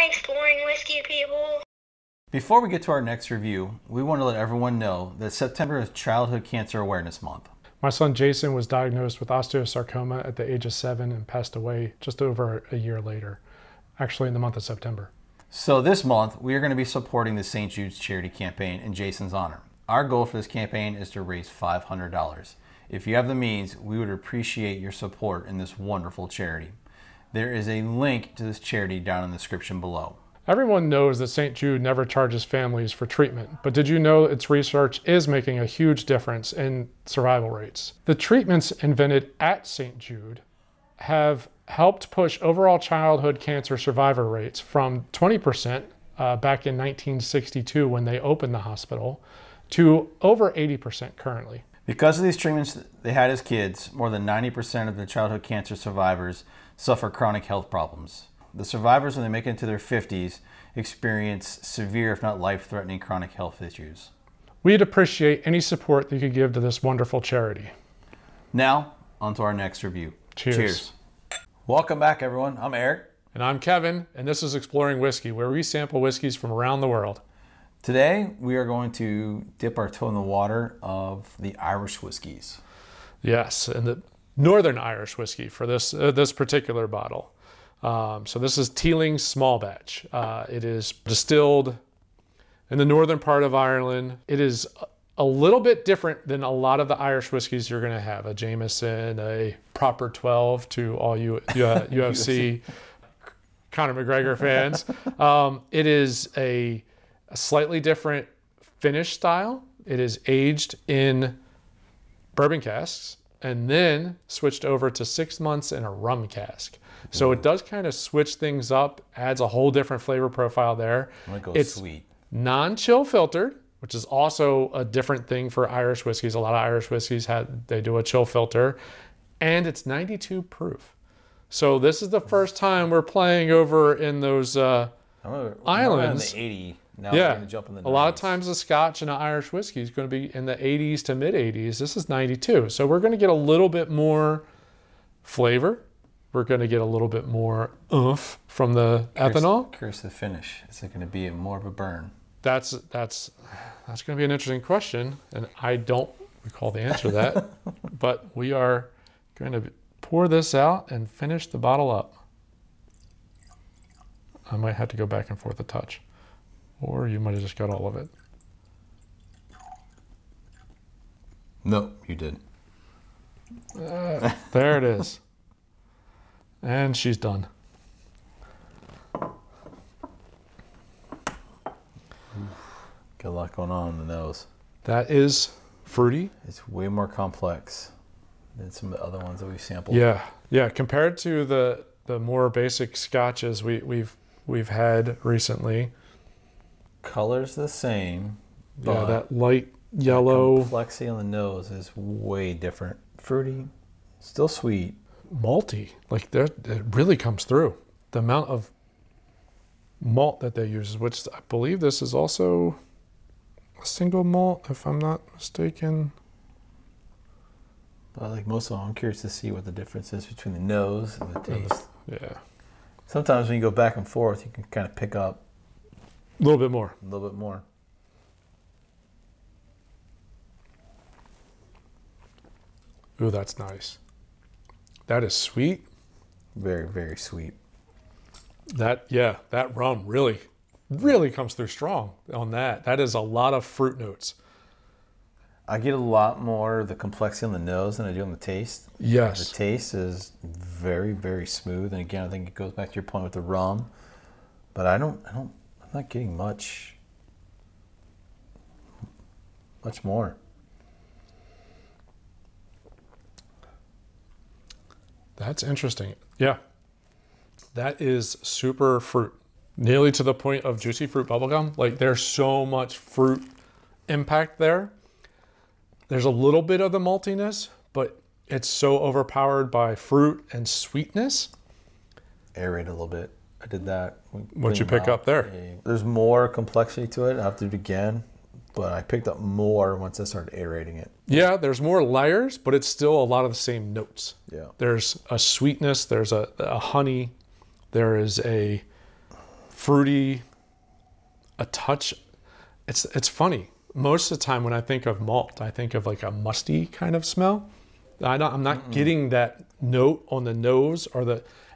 Hi, exploring whiskey people. Before we get to our next review, we want to let everyone know that September is Childhood Cancer Awareness Month. My son Jason was diagnosed with osteosarcoma at the age of 7 and passed away just over a year later, actually in the month of September. So this month, we are going to be supporting the St. Jude's charity campaign in Jason's honor. Our goal for this campaign is to raise $500. If you have the means, we would appreciate your support in this wonderful charity. There is a link to this charity down in the description below. Everyone knows that St. Jude never charges families for treatment, but did you know its research is making a huge difference in survival rates? The treatments invented at St. Jude have helped push overall childhood cancer survivor rates from 20% back in 1962 when they opened the hospital to over 80% currently. Because of these treatments they had as kids, more than 90% of the childhood cancer survivors suffer chronic health problems. The survivors, when they make it into their 50s, experience severe, if not life-threatening, chronic health issues. We'd appreciate any support that you could give to this wonderful charity. Now, on to our next review. Cheers. Cheers. Welcome back, everyone. I'm Eric. And I'm Kevin, and this is Exploring Whiskey, where we sample whiskeys from around the world. Today, we are going to dip our toe in the water of the Irish whiskeys. Yes, and the Northern Irish whiskey for this particular bottle. So this is Teeling small batch. It is distilled in the northern part of Ireland. It is a little bit different than a lot of the Irish whiskeys you're going to have. A Jameson, a proper 12 to all you UFC Conor McGregor fans. It is a slightly different finish style. It is aged in bourbon casks and then switched over to 6 months in a rum cask. So it does kind of switch things up, adds a whole different flavor profile there. It's sweet. Non-chill filtered, which is also a different thing for Irish whiskeys. A lot of Irish whiskeys they do a chill filter, and it's 92 proof. So this is the first time we're playing over in those islands. In the 80. Now yeah, we're going to jump in the 90s. A lot of times the Scotch and the Irish whiskey is going to be in the 80s to mid 80s. This is 92. So we're going to get a little bit more flavor. We're going to get a little bit more oomph from the ethanol. Curious the finish. Is it going to be more of a burn? That's going to be an interesting question, and I don't recall the answer to that. But we are going to pour this out and finish the bottle up. I might have to go back and forth a touch, or you might have just got all of it. No, you didn't. There it is. And she's done. Got a lot going on in the nose. That is fruity. It's way more complex than some of the other ones that we've sampled. Yeah. Compared to the more basic scotches we've had recently. Color's the same. Yeah, that light yellow. The complexity on the nose is way different. Fruity, still sweet. Malty, like it really comes through. The amount of malt that they use, which I believe this is also a single malt, if I'm not mistaken. But like most of them, I'm curious to see what the difference is between the nose and the taste. Yeah. Sometimes when you go back and forth, you can kind of pick up a little bit more. A little bit more. Ooh, that's nice. That is sweet. Very, very sweet. That rum really comes through strong on that. That is a lot of fruit notes. I get a lot more the complexity on the nose than I do on the taste. Yes. The taste is very, very smooth. And again, I think it goes back to your point with the rum. But I'm not getting much more. That's interesting. Yeah. That is super fruit. Nearly to the point of juicy fruit bubblegum. Like there's so much fruit impact there. There's a little bit of the maltiness, but it's so overpowered by fruit and sweetness. Aerate a little bit. I did that. What'd you pick up there? There's more complexity to it. I have to do it again. But I picked up more once I started aerating it. Yeah, there's more layers, but it's still a lot of the same notes. Yeah. There's a sweetness, there's a honey, there is a fruity, a touch. It's funny. Most of the time when I think of malt, I think of like a musty kind of smell. I'm not getting that note on the nose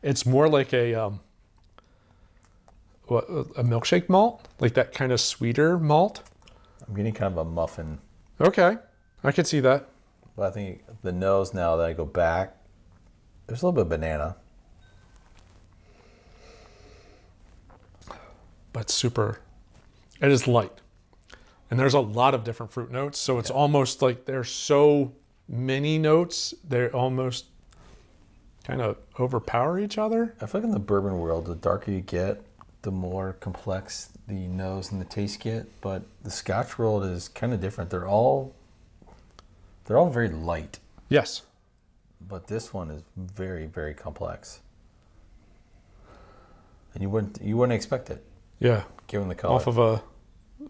it's more like a milkshake malt, like that kind of sweeter malt. I'm getting kind of a muffin. Okay, I could see that. But I think the nose, now that I go back, there's a little bit of banana. But it is light. And there's a lot of different fruit notes. So it's almost like there's so many notes, they almost kind of overpower each other. I feel like in the bourbon world, the darker you get, the more complex the nose and the taste get. But the Scotch world is kind of different. They're all very light. Yes. But this one is very, very complex. And you wouldn't expect it. Yeah. Given the color. Off of a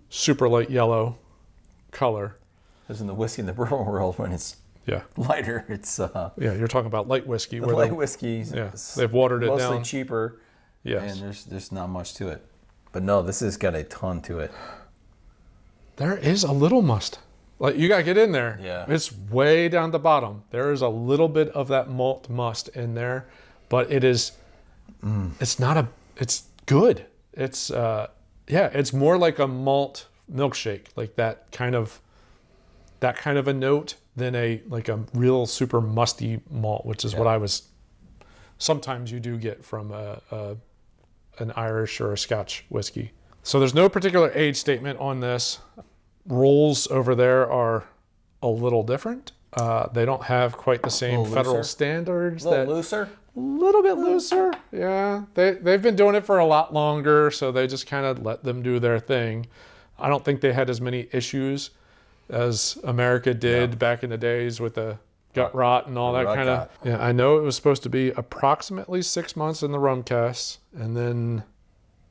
super light yellow color. Because in the whiskey in the bourbon world, when it's lighter, it's you're talking about light whiskey. The light whiskeys. Yeah, they've watered it down. Mostly cheaper. Yes. And there's not much to it. But no, this has got a ton to it. There is a little must. Like, you gotta get in there. Yeah. It's way down the bottom. There is a little bit of that malt must in there, but it is. It's good. It's more like a malt milkshake, like that kind of a note than a real super musty malt, which is what I was. Sometimes you do get from an Irish or a Scotch whiskey. So there's no particular age statement on this. Rolls over there are a little different. They don't have quite the same federal standards. A little looser? A little bit looser, yeah. They've been doing it for a lot longer, so they just kind of let them do their thing. I don't think they had as many issues as America did back in the days with the gut rot and all that kind of. Yeah, I know it was supposed to be approximately 6 months in the rum casks, and then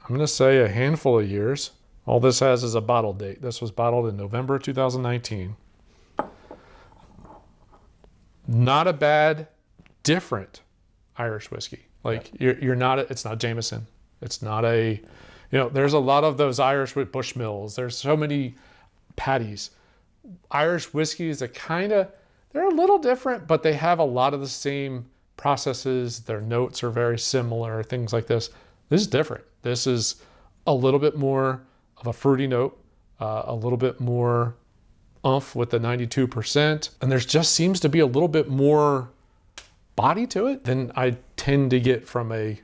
I'm going to say a handful of years. All this has is a bottle date. This was bottled in November 2019. Not a bad, different Irish whiskey. Like you're not. It's not Jameson. It's not a. There's a lot of those Irish with Bushmills. There's so many patties. Irish whiskeys that they're a little different, but they have a lot of the same processes. Their notes are very similar. Things like this. This is different. This is a little bit more of a fruity note, a little bit more oomph with the 92%. And there just seems to be a little bit more body to it than I tend to get from a,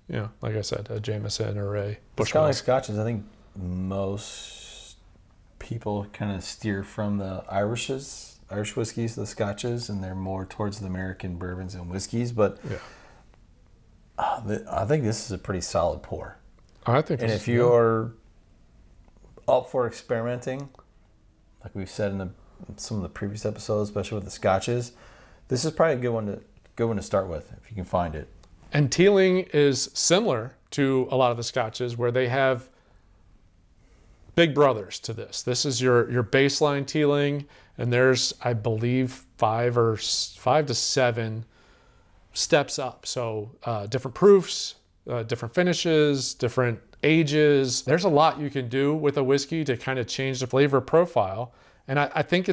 like I said, a Jameson or a Bushmill. It's kind of like Scotches. I think most people kind of steer from the Irish whiskeys, the Scotches, and they're more towards the American bourbons and whiskeys. But I think this is a pretty solid pour. I think. And if you're up for experimenting, like we've said in some of the previous episodes, especially with the Scotches, this is probably a good one to start with if you can find it. And Teeling is similar to a lot of the Scotches, where they have big brothers to this. This is your baseline Teeling, and there's, I believe, 5 to 7 steps up. So different proofs, different finishes, different ages. There's a lot you can do with a whiskey to kind of change the flavor profile. And I think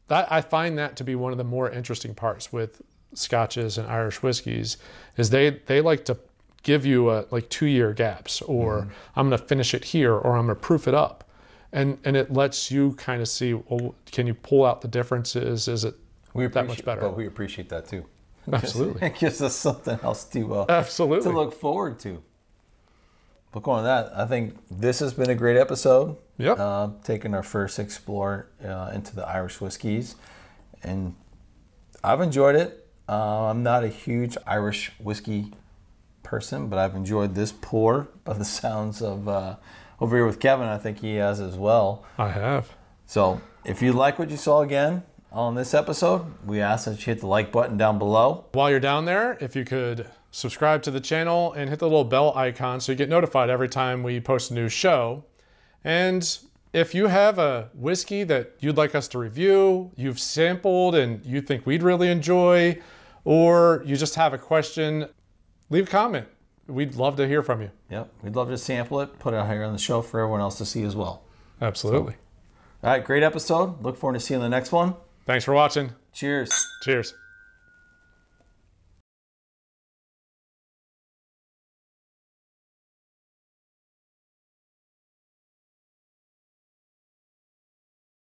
I find that to be one of the more interesting parts with Scotches and Irish whiskeys, is they like to give you like 2-year gaps, or I'm going to finish it here, or I'm going to proof it up. And it lets you kind of see, well, can you pull out the differences? Is it that much better? But we appreciate that too. Absolutely. It gives us something else to look forward to. But going on that, I think this has been a great episode. Yep. Taking our first explore into the Irish whiskeys. And I've enjoyed it. I'm not a huge Irish whiskey person, but I've enjoyed this pour by the sounds of over here with Kevin. I think he has as well. I have. So if you like what you saw again on this episode, we ask that you hit the like button down below. While you're down there, if you could subscribe to the channel and hit the little bell icon so you get notified every time we post a new show. And if you have a whiskey that you'd like us to review, you've sampled and you think we'd really enjoy, or you just have a question, leave a comment. we'd love to hear from you. Yep. We'd love to sample it, put it here on the show for everyone else to see as well. Absolutely. So, all right, great episode. Look forward to seeing the next one. Thanks for watching. Cheers. Cheers.